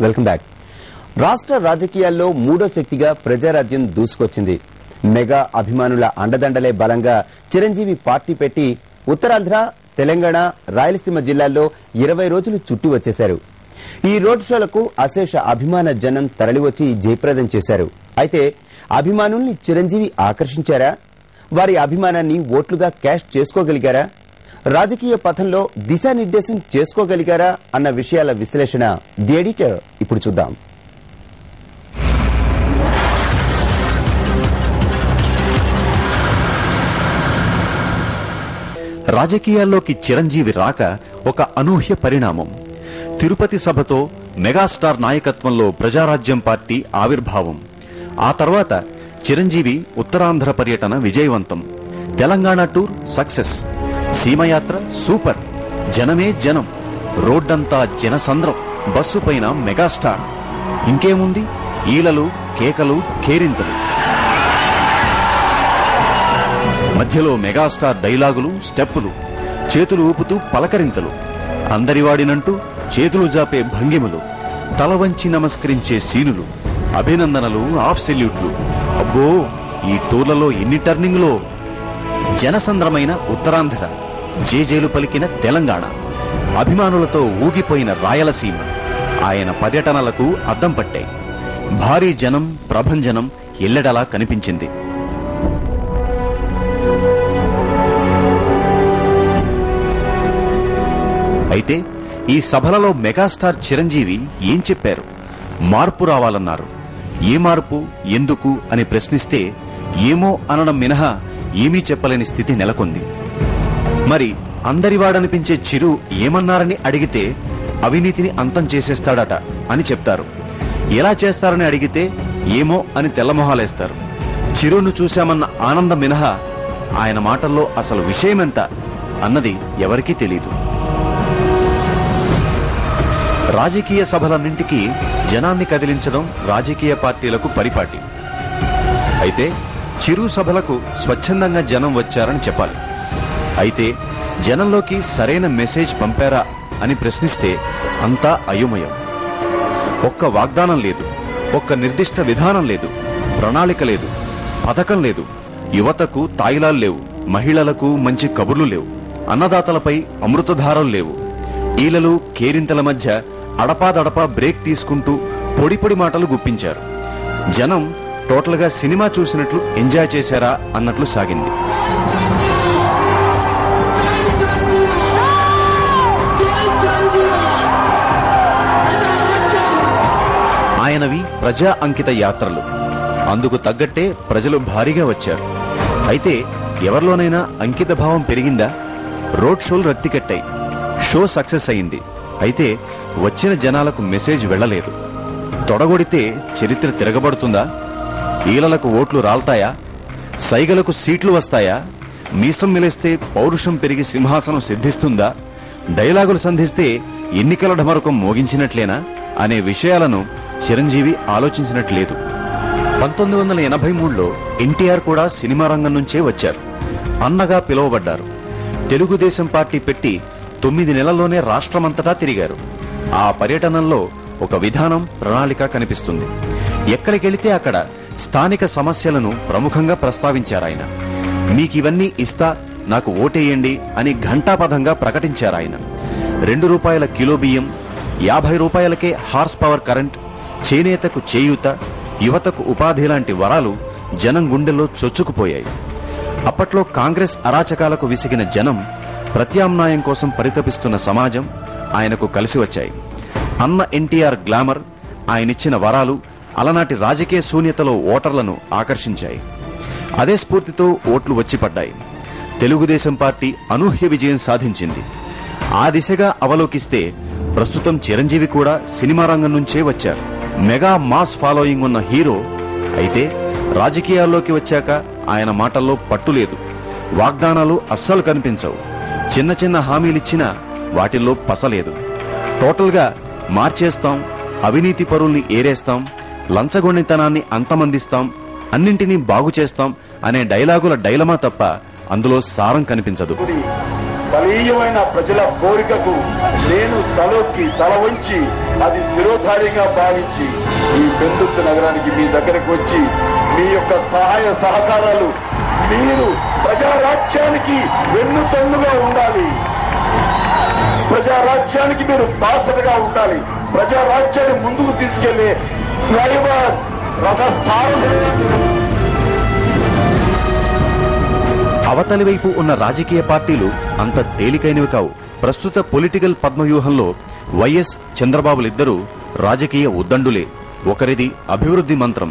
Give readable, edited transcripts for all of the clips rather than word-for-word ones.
Welcome back. రాష్ట్ర రాజకీయాల్లో మూడో శక్తిగా ప్రజారాజ్యం దూసుకొచ్చింది. మెగా అభిమానుల అండదండలే బలంగా చిరంజీవి పార్టీ పెట్టి ఉత్తరాంధ్ర, తెలంగాణ, రాయలసీమ జిల్లాల్లో 20 రోజులు చుట్టి వచ్చేశారు. ఈ రోడ్ షోలకు అశేష అభిమాన జనం తరలివచ్చి జయప్రదం చేశారు. అయితే అభిమానుల్ని చిరంజీవి ఆకర్షించారా? వారి అభిమానాన్ని ఓట్లుగా క్యాష్ చేసుకోగలిగారా? రాజకీయ పథంలో దిశానిర్దేశం చేసుకోగలిగారా అన్న విషయాల విశ్లేషణ ది ఎడిటర్ ఇప్పుడు చూద్దాం. రాజకీయాల్లోకి చిరంజీవి రాక ఒక అనూహ్య పరిణామం. తిరుపతి సభతో మెగాస్టార్ నాయకత్వంలో ప్రజారాజ్యం పార్టీ ఆవిర్భావం. ఆ తర్వాత చిరంజీవి ఉత్తరాంధ్ర పర్యటన విజయవంతం. Telangana tour success. సీమయాత్ర సూపర్. జనమే జనం. రోడ్డంతా జనసంద్రం. బస్సు పైన మెగాస్టార్. ఇంకేముంది? ఈలలు, కేకలు, కేరింతలు. మధ్యలో మెగాస్టార్ డైలాగులు, స్టెప్పులు. చేతులు ఊపుతూ పలకరింతలు. అందరివాడినంటూ చేతులు జాపే భంగిమలు. తల వంచి నమస్కరించే సీనులు. అభినందనలు, ఆఫ్ సెల్యూట్లు. అబ్బో, ఈ టూర్లలో ఎన్ని టర్నింగ్లో! జనసంద్రమైన ఉత్తరాంధ్ర, జేజేలు పలికిన తెలంగాణ, అభిమానులతో ఊగిపోయిన రాయలసీమ ఆయన పర్యటనలకు అద్దం పట్టాయి. భారీ జనం, ప్రభంజనం ఎల్లెడలా కనిపించింది. అయితే ఈ సభలలో మెగాస్టార్ చిరంజీవి ఏం చెప్పారు? మార్పు రావాలన్నారు. ఏ మార్పు, ఎందుకు అని ప్రశ్నిస్తే ఏమో అనడం మినహా ఏమీ చెప్పలేని స్థితి నెలకొంది. మరి అందరివాడనిపించే చిరు ఏమన్నారని అడిగితే అవినీతిని అంతం చేసేస్తాడట అని చెప్తారు. ఎలా చేస్తారని అడిగితే ఏమో అని తెల్లమొహాలేస్తారు. చిరును చూశామన్న ఆనందం మినహా ఆయన మాటల్లో అసలు విషయమెంత అన్నది ఎవరికీ తెలీదు. రాజకీయ సభలన్నింటికీ జనాన్ని కదిలించడం రాజకీయ పార్టీలకు పరిపాటి. అయితే చిరు సభలకు స్వచ్ఛందంగా జనం వచ్చారని చెప్పాలి. అయితే జనంలోకి సరైన మెసేజ్ పంపారా అని ప్రశ్నిస్తే అంతా అయోమయం. ఒక్క వాగ్దానం లేదు, ఒక్క నిర్దిష్ట విధానం లేదు, ప్రణాళిక లేదు, పథకం లేదు. యువతకు తాయిలాలు లేవు, మహిళలకు మంచి కబుర్లు లేవు, అన్నదాతలపై అమృతధారలు లేవు. ఈలలు, కేరింతల మధ్య అడపాదడపా బ్రేక్ తీసుకుంటూ పొడి పొడి మాటలు గుప్పించారు. జనం టోటల్ గా సినిమా చూసినట్లు ఎంజాయ్ చేశారా అన్నట్లు సాగింది. ఆయనవి ప్రజా అంకిత యాత్రలు. అందుకు తగ్గట్టే ప్రజలు భారీగా వచ్చారు. అయితే ఎవరిలోనైనా అంకిత భావం పెరిగిందా? రోడ్ షోలు రక్తికట్టాయి. షో సక్సెస్ అయింది. అయితే వచ్చిన జనాలకు మెసేజ్ వెళ్లలేదు. తొడగొడితే చరిత్ర తిరగబడుతుందా? ఈలలకు ఓట్లు రాల్తాయా? సైగలకు సీట్లు వస్తాయా? మీసం మిలేస్తే పౌరుషం పెరిగి సింహాసనం సిద్ధిస్తుందా? డైలాగులు సంధిస్తే ఎన్నికల ఢమరుకం మోగించినట్లేనా అనే విషయాలను చిరంజీవి ఆలోచించినట్లేదు. 1983లో ఎన్టీఆర్ కూడా సినిమా రంగం నుంచే వచ్చారు. అన్నగా పిలువబడ్డారు. తెలుగుదేశం పార్టీ పెట్టి 9 నెలల్లోనే రాష్ట్రమంతటా తిరిగారు. ఆ పర్యటనల్లో ఒక విధానం, ప్రణాళిక కనిపిస్తుంది. ఎక్కడికెళితే అక్కడ స్థానిక సమస్యలను ప్రముఖంగా ప్రస్తావించారాయన. మీకివన్నీ ఇస్తా, నాకు ఓటేయండి అని ఘంటాపథంగా ప్రకటించారాయన. 2 రూపాయల కిలో బియ్యం, 50 రూపాయలకే హార్స్ పవర్ కరెంట్, చేనేతకు చేయూత, యువతకు ఉపాధి లాంటి వరాలు జనం గుండెల్లో చొచ్చుకుపోయాయి. అప్పట్లో కాంగ్రెస్ అరాచకాలకు విసిగిన జనం, ప్రత్యామ్నాయం కోసం పరితపిస్తున్న సమాజం ఆయనకు కలిసి వచ్చాయి. అన్న ఎన్టీఆర్ గ్లామర్, ఆయనిచ్చిన వరాలు అలనాటి రాజకీయ శూన్యతలో ఓటర్లను ఆకర్షించాయి. అదే స్ఫూర్తితో ఓట్లు వచ్చిపడ్డాయి. తెలుగుదేశం పార్టీ అనూహ్య విజయం సాధించింది. ఆ దిశగా అవలోకిస్తే ప్రస్తుతం చిరంజీవి కూడా సినిమా రంగం నుంచే వచ్చారు. మెగా మాస్ ఫాలోయింగ్ ఉన్న హీరో. అయితే రాజకీయాల్లోకి వచ్చాక ఆయన మాటల్లో పట్టులేదు. వాగ్దానాలు అస్సలు కనిపించవు. చిన్న చిన్న హామీలిచ్చినా వాటిల్లో పసలేదు. టోటల్గా మార్చేస్తాం, అవినీతి పరుల్ని ఏరేస్తాం, లంచగొండితనాన్ని అంతమందిస్తాం, అన్నింటినీ బాగు చేస్తాం అనే డైలాగుల డైలమా తప్ప అందులో సారం కనిపించదు. బలీయమైన ప్రజల కోరికకు నేను తల వంచి అది శిరోధారిగా భావించి ఈ బెందుర్తి నగరానికి మీ దగ్గరకు వచ్చి మీ యొక్క సహాయ సహకారాలు, మీరు ప్రజారాజ్యానికి వెన్నుతన్నుగా ఉండాలి, ప్రజారాజ్యానికి మీరు బాసటగా ఉండాలి, ప్రజారాజ్యాన్ని ముందుకు తీసుకెళ్లే డ్రైవర్ రథస్థానం. అవతలి వైపు ఉన్న రాజకీయ పార్టీలు అంత తేలికైనవి కావు. ప్రస్తుత పొలిటికల్ పద్మవ్యూహంలో వైఎస్ చంద్రబాబులిద్దరూ రాజకీయ ఉద్దండులే. ఒకరిది అభివృద్ధి మంత్రం,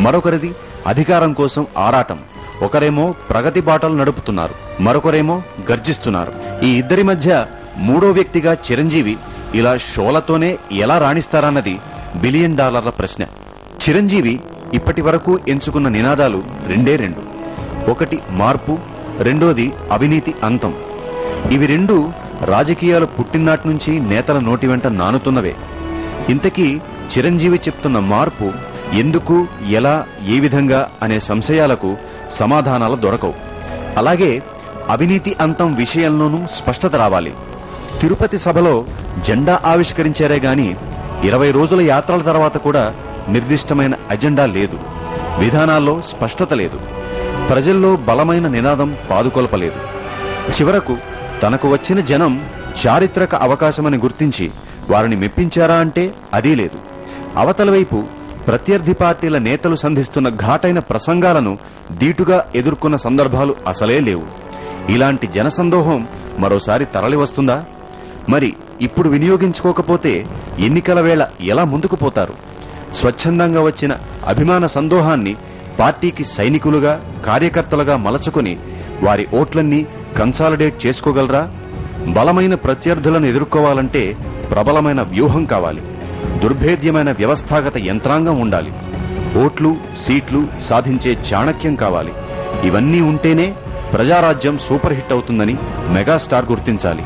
మరొకరిది అధికారం కోసం ఆరాటం. ఒకరేమో ప్రగతి బాటలు నడుపుతున్నారు, మరొకరేమో గర్జిస్తున్నారు. ఈ ఇద్దరి మధ్య మూడో వ్యక్తిగా చిరంజీవి ఇలా షోలతోనే ఎలా రాణిస్తారన్నది $1 బిలియన్ ప్రశ్న. చిరంజీవి ఇప్పటి వరకు ఎంచుకున్న నినాదాలు రెండు. ఒకటి మార్పు, రెండోది అవినీతి అంతం. ఇవి రెండు రాజకీయాలు పుట్టినాటి నుంచి నేతల నోటి వెంట నానుతున్నవే. ఇంతకీ చిరంజీవి చెప్తున్న మార్పు ఎందుకు, ఎలా, ఏ విధంగా అనే సంశయాలకు సమాధానాలు దొరకవు. అలాగే అవినీతి అంతం విషయంలోనూ స్పష్టత రావాలి. తిరుపతి సభలో జెండా ఆవిష్కరించారే గాని 20 రోజుల యాత్రల తర్వాత కూడా నిర్దిష్టమైన అజెండా లేదు, విధానాల్లో స్పష్టత లేదు, ప్రజల్లో బలమైన నినాదం పాదుకొల్పలేదు. చివరకు తనకు వచ్చిన జనం చారిత్రక అవకాశమని గుర్తించి వారిని మెప్పించారా అంటే అదీ లేదు. అవతల వైపు ప్రత్యర్థి పార్టీల నేతలు సంధిస్తున్న ఘాటైన ప్రసంగాలను దీటుగా ఎదుర్కొన్న సందర్భాలు అసలే లేవు. ఇలాంటి జనసందోహం మరోసారి తరలివస్తుందా? మరి ఇప్పుడు వినియోగించుకోకపోతే ఎన్నికల వేళ ఎలా ముందుకు పోతారు? స్వచ్ఛందంగా వచ్చిన అభిమాన సందోహాన్ని పార్టీకి సైనికులుగా, కార్యకర్తలుగా మలచుకుని వారి ఓట్లన్నీ కన్సాలిడేట్ చేసుకోగలరా? బలమైన ప్రత్యర్థులను ఎదుర్కోవాలంటే ప్రబలమైన వ్యూహం కావాలి, దుర్భేద్యమైన వ్యవస్థాగత యంత్రాంగం ఉండాలి, ఓట్లు, సీట్లు సాధించే చాణక్యం కావాలి. ఇవన్నీ ఉంటేనే ప్రజారాజ్యం సూపర్ హిట్ అవుతుందని మెగాస్టార్ గుర్తించాలి.